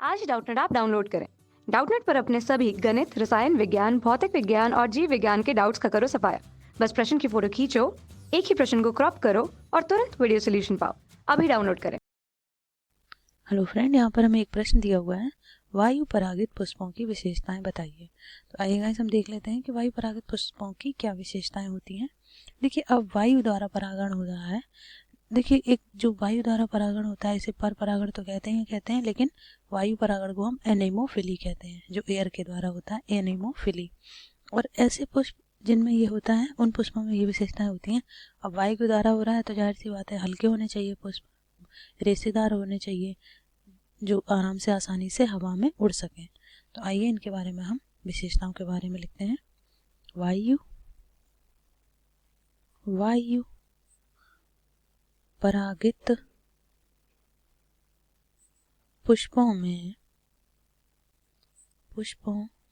आज Doubtnut app download करें। Doubtnut पर अपने सभी गणित, रसायन विज्ञान, भौतिक विज्ञान और जीव विज्ञान के डाउट्स का करो सफाया। बस प्रश्न की फोटो खींचो, एक ही प्रश्न को क्रॉप करो और तुरंत वीडियो सोल्यूशन पाओ। अभी डाउनलोड करें। हेलो फ्रेंड, यहाँ पर हमें एक प्रश्न दिया हुआ है, वायु परागित पुष्पों की विशेषताएं बताइए। तो आइए गाइस हम देख लेते हैं कि वायु परागित पुष्पों की क्या विशेषताएं होती हैं। देखिए, अब वायु द्वारा परागण हो रहा है। देखिए, एक जो वायु द्वारा परागण होता है इसे पर परागण तो कहते हैं, लेकिन वायु परागण को हम एनेमोफिली कहते हैं, जो एयर के द्वारा होता है, एनेमोफिली। और ऐसे पुष्प जिनमें ये होता है उन पुष्पों में ये विशेषताएं होती हैं। अब वायु के द्वारा हो रहा है तो जाहिर सी बात है हल्के होने चाहिए पुष्प, रेशेदार होने चाहिए, जो आराम से आसानी से हवा में उड़ सकें। तो आइए इनके बारे में हम विशेषताओं के बारे में लिखते हैं। वायु परागित पुष्पों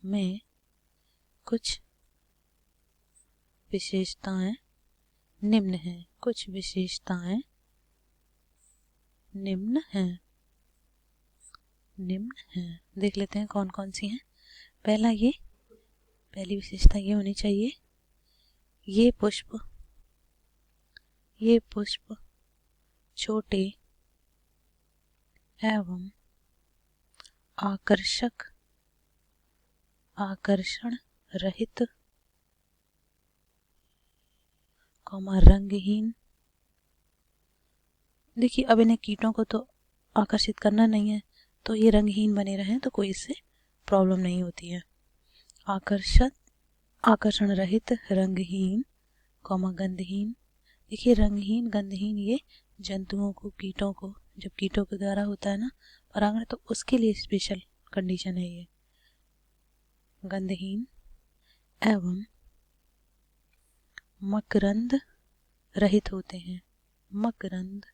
में कुछ विशेषताएं निम्न हैं। कुछ विशेषताएं निम्न हैं। देख लेते हैं कौन कौन सी हैं। पहली विशेषता ये होनी चाहिए, ये पुष्प छोटे एवं आकर्षण रहित, रंगहीन। देखिए, अब इन्हें कीटों को तो आकर्षित करना नहीं है, तो ये रंगहीन बने रहें तो कोई इससे प्रॉब्लम नहीं होती है। आकर्षण रहित, रंगहीन, गंधहीन। देखिए, रंगहीन, गंधहीन ये जंतुओं को, कीटों को, जब कीटों के द्वारा होता है ना परागण, तो उसके लिए स्पेशल कंडीशन है ये। गंधहीन एवं मकरंद रहित होते हैं। मकरंद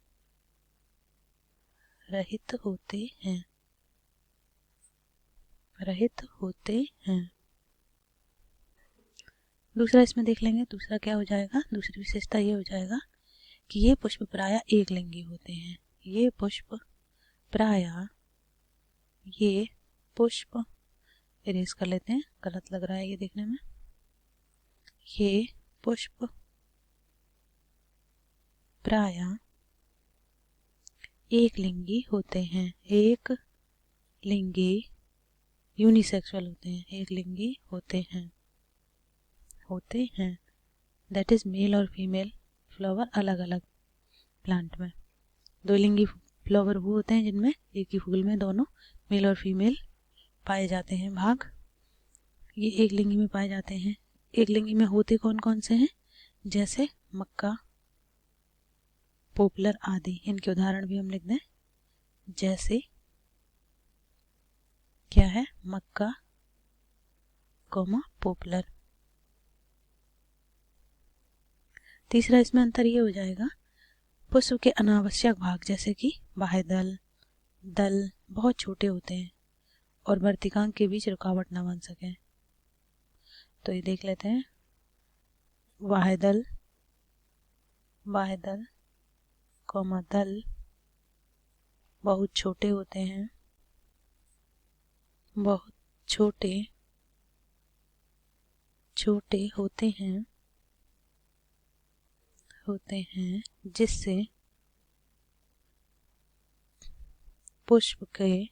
रहित होते हैं। दूसरा इसमें देख लेंगे, दूसरा क्या हो जाएगा। दूसरी विशेषता ये हो जाएगा कि ये पुष्प प्रायः एक लिंगी होते हैं। ये पुष्प इरेज कर लेते हैं, गलत लग रहा है ये देखने में। ये पुष्प प्रायः एक लिंगी होते हैं। एक लिंगी, यूनिसेक्सुअल होते हैं। एक लिंगी होते हैं। दैट इज मेल और फीमेल फ्लावर अलग अलग प्लांट में। दो लिंगी फ्लावर वो होते हैं जिनमें एक ही फूल में दोनों मेल और फीमेल पाए जाते हैं भाग। ये एक लिंगी में पाए जाते हैं। एक लिंगी में होते कौन कौन से हैं, जैसे मक्का, पोपलर आदि। इनके उदाहरण भी हम लिख दें, जैसे क्या है, मक्का, पोपलर। तीसरा इसमें अंतर ये हो जाएगा, पुष्प के अनावश्यक भाग जैसे कि बाह्य दल बहुत छोटे होते हैं और वर्तिकांग के बीच रुकावट न बन सके। तो ये देख लेते हैं, बाह्य दल, दल बहुत छोटे होते हैं, बहुत छोटे होते हैं, जिससे पुष्प के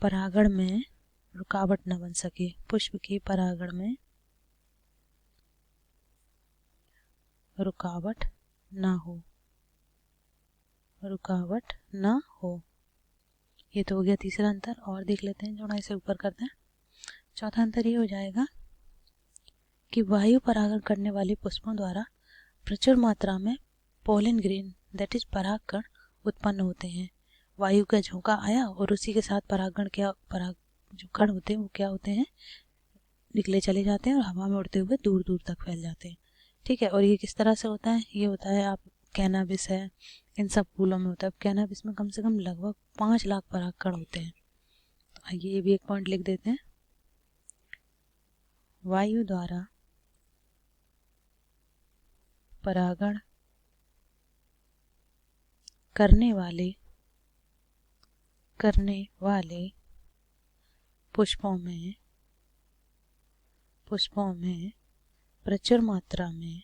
परागण में रुकावट न बन सके। पुष्प के परागण में रुकावट ना हो। ये तो हो गया तीसरा अंतर। और देख लेते हैं, थोड़ा इसे ऊपर करते हैं। चौथा अंतर ये हो जाएगा कि वायु परागण करने वाले पुष्पों द्वारा प्रचुर मात्रा में पोलन ग्रेन, दैट इज परागकण उत्पन्न होते हैं। वायु का झोंका आया और उसी के साथ जो कण होते हैं वो क्या होते हैं, निकले चले जाते हैं और हवा में उड़ते हुए दूर दूर तक फैल जाते हैं। ठीक है, और ये किस तरह से होता है, ये होता है, आप कैनाबिस है, इन सब फूलों में होता है। कैनाबिस में कम से कम लगभग 5 लाख परागकण होते हैं। तो आइए ये भी एक पॉइंट लिख देते हैं। वायु द्वारा परागण करने वाले करने वाले पुष्पों में प्रचुर मात्रा में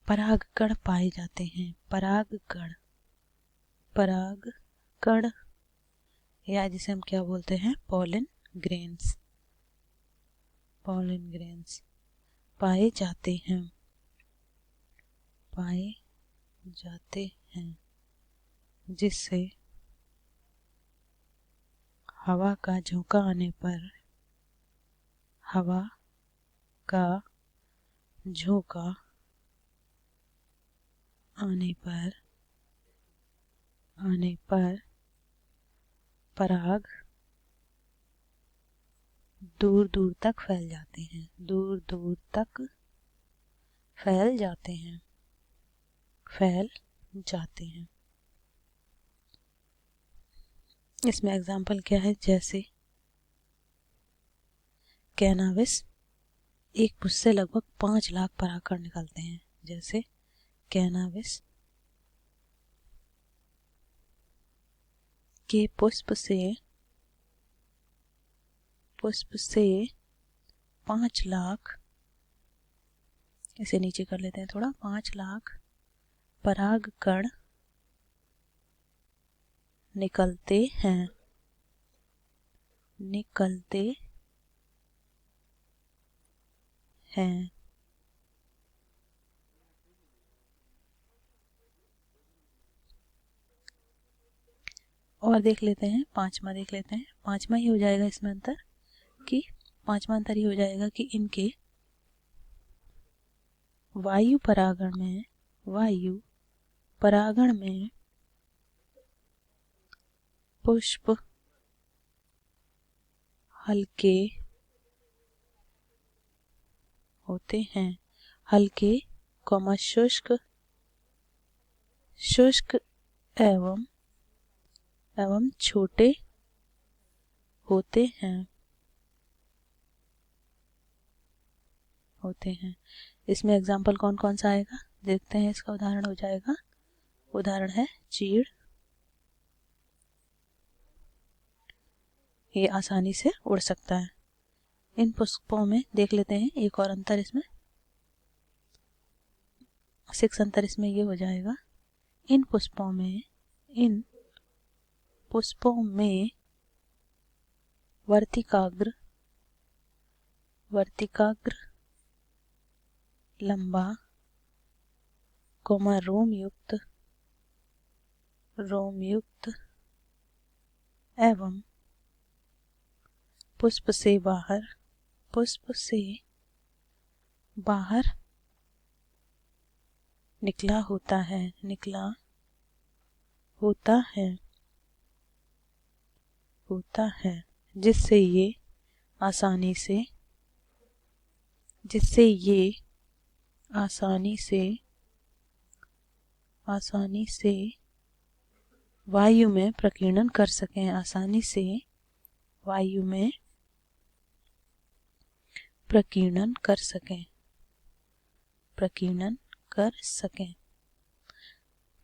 परागकण पाए जाते हैं। परागकण या जिसे हम क्या बोलते हैं, पॉलन ग्रेन्स पाए जाते हैं जिससे हवा का झोंका आने पर पराग दूर दूर तक फैल जाते हैं। इसमें एग्जाम्पल क्या है, जैसे कैनाबिस, एक पुष्प से लगभग 5 लाख परागकण निकलते हैं। जैसे कैनाबिस के पुष्प से 5 लाख, इसे नीचे कर लेते हैं थोड़ा, 5 लाख परागकण निकलते हैं। और देख लेते हैं, पांचवा ही हो जाएगा इसमें अंतर, कि पांचवा अंतर ये हो जाएगा कि इनके वायु परागण में पुष्प हल्के होते हैं, शुष्क एवं छोटे होते हैं। इसमें एग्जाम्पल कौन कौन सा आएगा देखते हैं। इसका उदाहरण हो जाएगा, उदाहरण है चीड़, ये आसानी से उड़ सकता है। इन पुष्पों में देख लेते हैं एक और अंतर, इसमें 6 अंतर इसमें ये हो जाएगा, इन पुष्पों में वर्तिकाग्र लंबा रोमयुक्त एवं पुष्प से बाहर निकला होता है जिससे ये आसानी से वायु में प्रकीर्णन कर सकें।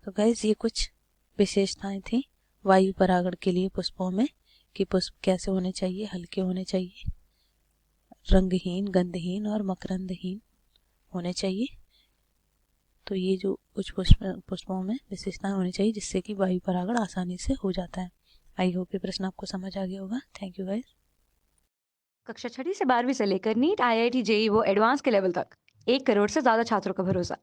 तो गाइस, ये कुछ विशेषताएं थी वायु परागण के लिए पुष्पों में, कि पुष्प कैसे होने चाहिए, हल्के होने चाहिए, रंगहीन, गंधहीन और मकरंदहीन होने चाहिए। तो ये जो कुछ पुष्पों में विशेषताएं होनी चाहिए जिससे कि वायु परागण आसानी से हो जाता है। आई होप ये प्रश्न आपको समझ आ गया होगा। Thank you guys. कक्षा 6 से 12वीं से लेकर नीट, IIT, JEE वो एडवांस के लेवल तक 1 करोड़ से ज्यादा छात्रों का भरोसा।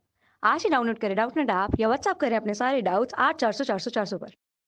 आज ही डाउनलोड करें डाउटनेट ऐप या व्हाट्सएप करें अपने सारे डाउट्स 8400 400 400 पर।